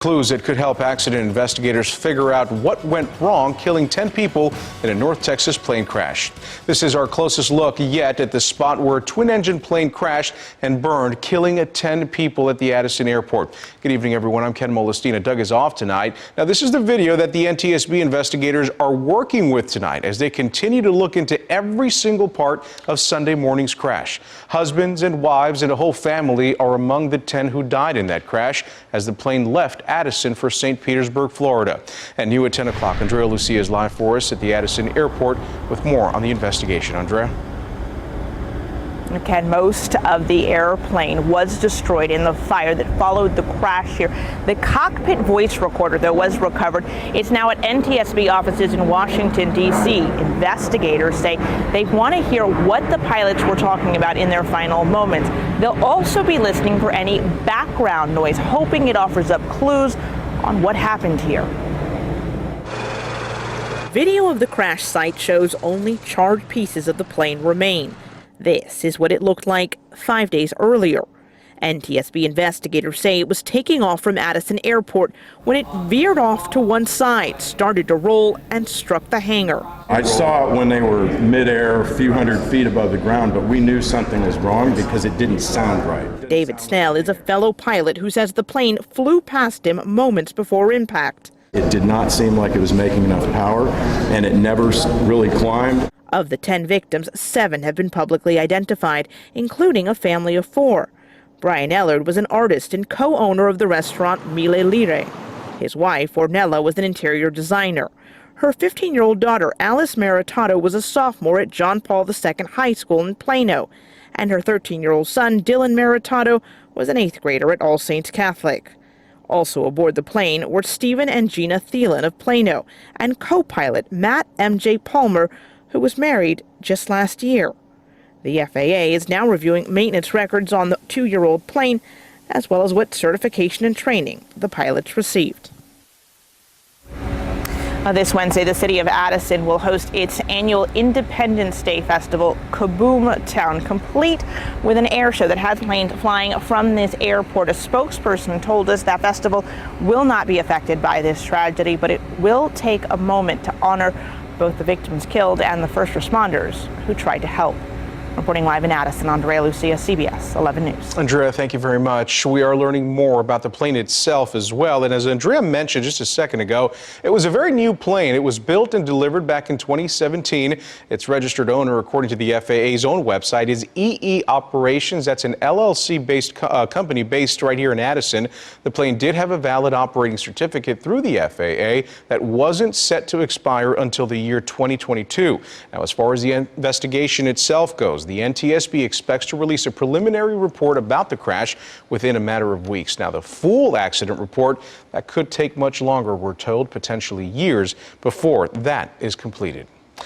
Clues that could help accident investigators figure out what went wrong, killing 10 people in a North Texas plane crash. This is our closest look yet at the spot where a twin-engine plane crashed and burned, killing 10 people at the Addison airport. Good evening, everyone. I'm Ken Molestina. Doug is off tonight. Now, this is the video that the NTSB investigators are working with tonight as they continue to look into every single part of Sunday morning's crash. Husbands and wives and a whole family are among the 10 who died in that crash as the plane left Addison for St. Petersburg, Florida. And new at 10 o'clock, Andrea Lucia is live for us at the Addison airport with more on the investigation. Andrea? Ken, most of the airplane was destroyed in the fire that followed the crash here. The cockpit voice recorder, though, was recovered. It's now at NTSB offices in Washington, D.C. Investigators say they want to hear what the pilots were talking about in their final moments. They'll also be listening for any background noise, hoping it offers up clues on what happened here. Video of the crash site shows only charred pieces of the plane remain. This is what it looked like 5 days earlier. NTSB investigators say it was taking off from Addison Airport when it veered off to one side, started to roll, and struck the hangar. I saw it when they were midair, a few hundred feet above the ground, but we knew something was wrong because it didn't sound right. David Snell is a fellow pilot who says the plane flew past him moments before impact. It did not seem like it was making enough power, and it never really climbed. Of the 10 victims, 7 have been publicly identified, including a family of 4. Brian Ellard was an artist and co-owner of the restaurant Mille Lire. His wife, Ornella, was an interior designer. Her 15-year-old daughter, Alice Maritato, was a sophomore at John Paul II High School in Plano. And her 13-year-old son, Dylan Maritato, was an 8th grader at All Saints Catholic. Also aboard the plane were Stephen and Gina Thielen of Plano and co-pilot Matt M.J. Palmer, who was married just last year. The FAA is now reviewing maintenance records on the 2-year-old plane, as well as what certification and training the pilots received. This Wednesday, the city of Addison will host its annual Independence Day Festival, Kaboom Town, complete with an air show that has planes flying from this airport. A spokesperson told us that festival will not be affected by this tragedy, but it will take a moment to honor both the victims killed and the first responders who tried to help. Reporting live in Addison, Andrea Lucia, CBS 11 News. Andrea, thank you very much. We are learning more about the plane itself as well. And as Andrea mentioned just a second ago, it was a very new plane. It was built and delivered back in 2017. Its registered owner, according to the FAA's own website, is EE Operations. That's an LLC-based company based right here in Addison. The plane did have a valid operating certificate through the FAA that wasn't set to expire until the year 2022. Now, as far as the investigation itself goes, the NTSB expects to release a preliminary report about the crash within a matter of weeks. Now, the full accident report, that could take much longer, we're told, potentially years before that is completed.